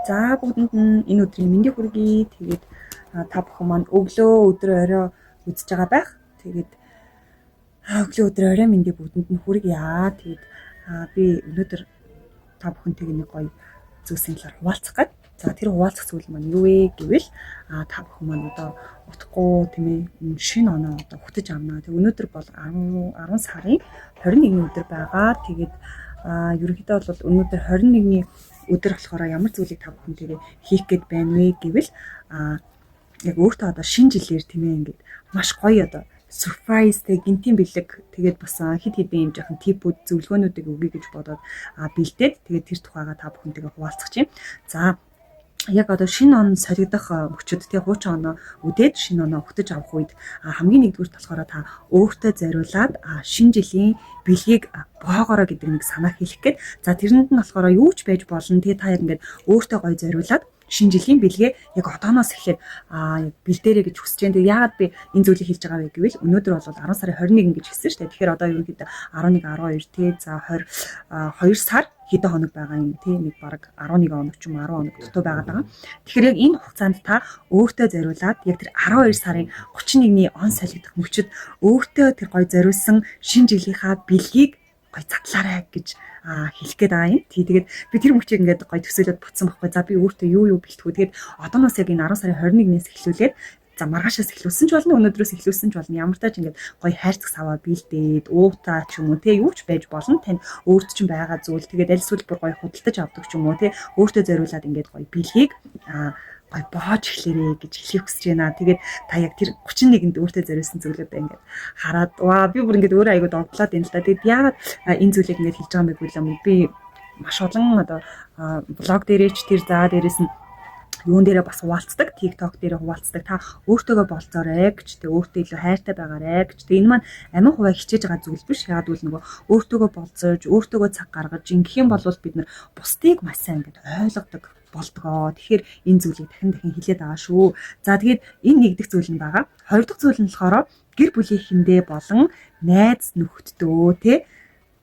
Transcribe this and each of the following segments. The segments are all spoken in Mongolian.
За бүгдэнд нь энэ өдрийн мэндийг хүргэе. Тэгээд та бүхэн маань өглөө өдөр орой үзэж байгаа байх. Тэгээд өглөө өдөр орой мэндийг бүгдэнд нь хүргье. Тэгээд би өнөөдөр та бүхэнтэйг нэг гоё зүйлсийн талаар хуваалцах гээд. За тэр хуваалцах зүйл маань юу вэ гэвэл та бүхэн маань одоо утгагүй тийм ээ шинэ оноо одоо хөтөж авнаа. Тэг өнөөдөр бол 10 сарын 21-ний өдөр байгаа. Тэгээд ерөнхийдөө бол өнөөдөр 21-ний өдөр болохоор ямар зүйлийг та бүхэнтэйгээ хийх гээд байна вэ гэвэл яг өөртөө одоо шинэ жилээр тийм ээ ингээд маш гоё одоо surprise гинтийн бэлэг тэгээд бас хид хидэн юм жоохон типүүд зөвлөгөөнүүдийг өгье гэж бодоод бэлдээд тэгээд тэр тухайга та бүхэнтэйгээ хуваалцах чинь. За яг одоо шинэ он солигдох мөчөд тий хуучин оноо үдээд шинэ оноо хөтөж авах үед хамгийн нэгдүгээр болохоор та өөртөө зориулаад шинэ жилийн бэлгийг боогоороо гэдэг нэг санаа хэлэх гээд за тэрэнд нь болохоор юу ч байж болно тий та яг ингээд өөртөө гоё зориулаад шинэ жилийн бэлгээ яг одооноос эхлээд бэлдээрэй гэж хүсэж байна. Тэгээд яагаад би энэ зүйлийг хэлж байгаа вэ гэвэл өнөөдөр бол 10 сарын 21 гэж хэлсэн шүү дээ. Тэгэхээр одоо ерөнхийдөө 11, 12 тий за 22 сар хэдэн хоног байгаа юм тий нэг бараг 11 хоног ч юм 10 хоног дутуу байгаад байгаа. Тэгэхээр яг энэ хугацаанд та өөртөө зориулаад яг тэр 12 сарын 31-ний он солигдох мөчөд өөртөө тэр гой зориулсан шинэ жилийнхаа бэлгийг гой задлаарай гэж хэлэх гээд байгаа юм. Тэгээд би тэр мөчийг ингээд гой төсөөлөд буцсан байхгүй. За би өөртөө юу бэлтгэв. Тэгээд одооноос яг энэ 10 сарын 21-ээс эхлүүлээд за маргаашаас эхлүүлсэн ч болно өнөөдрөөс эхлүүлсэн ч болно ямар тач ингээд гоё хайрцаг саваа бэлдээд уутаа ч юм уу те юу ч байж болно танд өөрт чинь байгаа зүйл тэгээд аль эсвэл бүр гоё худалдаж авдаг ч юм уу те өөртөө зориулаад ингээд гоё бэлгийг гоё боож эхлэрээ гэж хэлхийг хүсэж байна. Тэгээд та яг тэр 31-нд өөртөө зориулсан зүйлүүдээ ингээд хараад би бүр ингээд өөрөө аягүй догтлоод байна л да. Тэгээд яагаад энэ зүйлийг ингээд хэлж байгаа юм бэ гэвэл би маш олон одоо блог дээрээ ч тэр дээрээс нь юун дээрээ бас хуваалцдаг, TikTok дээрээ хуваалцдаг. Та өөртөөгөө болцоорой гэж, тэг өөртөө илүү хайртай байгаарай гэж. Тэг энэ маань амин хуваа хичээж байгаа зүйл биш. Яагаад гэвэл нөгөө өөртөөгөө болцоож, өөртөөгөө цаг гаргаж ингэх юм бол бид нар бусдыг маш сайн ингэж ойлгодог болдгоо. Тэгэхээр энэ зүйлийг дахин хэлээд байгаа шүү. За тэгээд энэ нэгдэх зүйл нь байгаа. Хоёр дахь зүйл нь болохоор гэр бүлийнхэндээ болон найз нөхөддөө те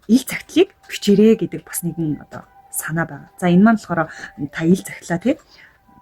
ил цагтлыг бичээрэй гэдэг бас нэгэн одоо санаа байгаа. За энэ маань болохоор та ил цагтлаа те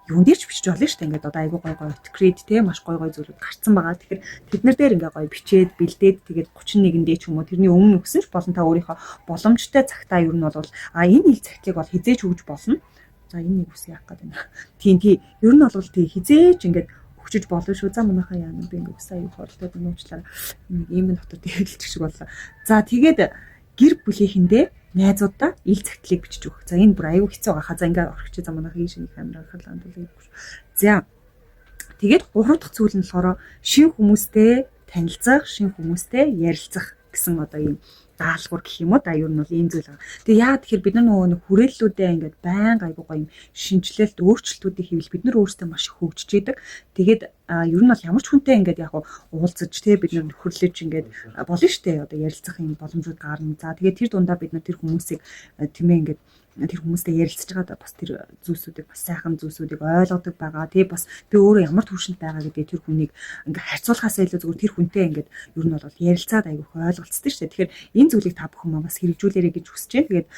юун дээр ч бичиж болно шүү дээ. Ингээд одоо айгүй гоё откред те маш гоё зүйлүүд гарцсан байгаа. Тэгэхээр тэднэр дээр ингээ гоё бичээд бэлдээд тэгээд 31-ндээ ч юм уу тэрний өмнө өгсөн ч болон та өөрийнхөө боломжтой цагтаа ер нь бол энэ ил цагтлыг бол хизээч өгж болно. За энэ нэг үс яах гээд байна. Тийм ер нь бол тий хизээч ингээд өгчөж болно шүү. За манайхаа яана би ингээ үсаа юу хорлоод нуучлаа ийм дотор тэгэлчих шиг боллоо. За тэгээд гэр бүлийнхэндээ найзуудаа ил цагтлыг бичиж өгөх. За энэ бүр аюу хэцүү байгаа. За ингээ орхич за манайхаа ийш нэг камераа харлаанд үлээхгүй. За тэгээд гурав дахь зүйл нь болохоор шинэ хүмүүстэй танилцах, шинэ хүмүүстэй ярилцах гэсэн одоо ийм даалгавар гэх юм уу да ер нь бол ийм зүйл байгаа. Тэгээ яа тэгэхээр бид нар нөгөө хүрээллүүдээ ингээд байнга айгуу гоё юм шинжилэлт өөрчлөлтүүдийг хийвэл бид нар өөрсдөө маш их хөгжиж идэг. Тэгээд ер нь бол ямар ч хүнтэй ингээд яг уулзаж те бид нар хүрлэж ингээд болно штэ одоо ярилцах юм боломжууд гарна. За тэгээд тэр дундаа бид нар тэр хүмүүсийг тэмээ ингээд тэр хүмүүстэй ярилцж байгаа бас тэр зүйлсүүдийг бас сайхан зүйлсүүдийг ойлгодог байгаа. Тэгээ бас би өөрөө ямар төвшөнд байгаа гэдэг тэр хүнийг ингээд харьцуулахаас илүү зүгээр тэр хүнтэй ингээд ер нь бол ярилцаад айгүйх ойлголцдог шүү дээ. Тэгэхээр энэ зүйлийг та бүхэн бас хэрэгжүүлээрэй гэж хүсэж байна. Тэгээд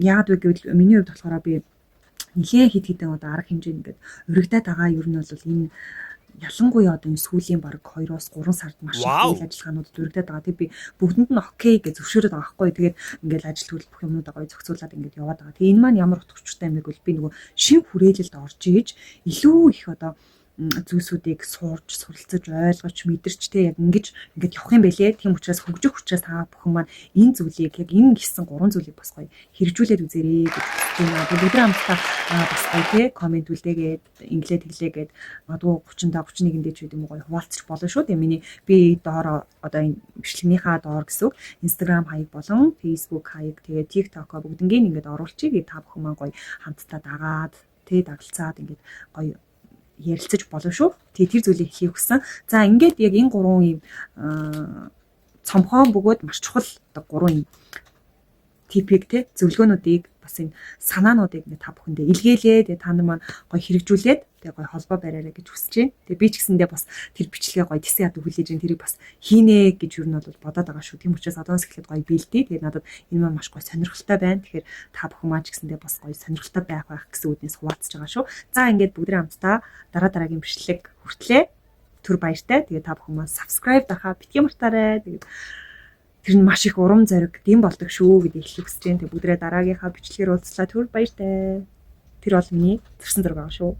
яагаад вэ гэвэл миний хувьд болохоор би нэлээд хит хитэн одоо арга хэмжээ ингээд урагдаад байгаа. Ер нь бол энэ ялангуяа одоо энэ сүүлийн бараг 2-3 сард маш их үйл ажиллагаанууд дурагдаад байгаа. Тэг би бүгдэнд нь окей гэж зөвшөөрөд байгаа байхгүй. Тэгээд ингээд ажил төлөх юмнуудаа гоё зохицуулаад ингээд яваад байгаа. Тэгээ энэ маань ямар утгатай юм бэ гэвэл би нөгөө шив хүрээлэлд орж иж илүү их одоо зүйлсүүдийг сурч, суралцаж, ойлгож, мэдэрч те яг ингээд явах юм бэлээ. Тийм учраас хөгжих учраас та бүхэн маань энэ зүйлийг яг энэ гисэн 3 зүйлийг бас гоё хэрэгжүүлээд үзээрэй гэж хүсэж байна. Бүгд хамтдаа бас гоё те комент үлдээгээд инглээ тэглээгээд магадгүй 30 31-нд ч үгүй юм гоё хуваалцчих болно шүү дээ. Миний би доор одоо энэ бичлэгнийхаа доор гэсэн Instagram хаяг болон Facebook хаяг тэгээ TikTok бүгднийг ингээд оруулчихъя. Та бүхэн маань гоё хамтдаа дагаад те дагалцаад ингээд гоё ярилцаж болно шүү. Тэр зүйлийг хийх гэсэн. За ингээд яг энэ 3 юм цомхон бөгөөд маш чухал 3 юм типик те зөвлөгөөнүүдийг бас энэ санаануудыг ингээ та бүхэндээ илгээлээ. Тэгээ та нар маань гоё хэрэгжүүлээд тэгээ гоё холбоо бариараа гэж хүсэж байна. Тэгээ би ч гэсэндээ бас тэр бичлэгээ гоё тэсээ хад хүлээж ин тэрийг бас хийнэ гэж юу нь бол бодоод байгаа шүү. Тийм учраас одоос эхлээд гоё бэлдээ. Тэгээ надад энэ маань маш гоё сонирхолтой байна. Тэгэхээр та бүхэн маань ч гэсэндээ бас гоё сонирхолтой байх гэсэн үднээс хуваалцж байгаа шүү. За ингээд бүгдээ хамтдаа дараагийн бичлэг хүртлээ. Түр баяртай. Тэгээ та бүхэн маань subscribe дахаа битгий мартаарай. Тэгээ тэр нь маш их урам зориг дэм болдог шүү гэдгийг хэлэх хүсэж байна. Тэгээ бүгдээ дараагийнхаа бичлэгээр уулзлаа. Түр баяртай. Тэр бол миний төрсөн зураг байгаа шүү.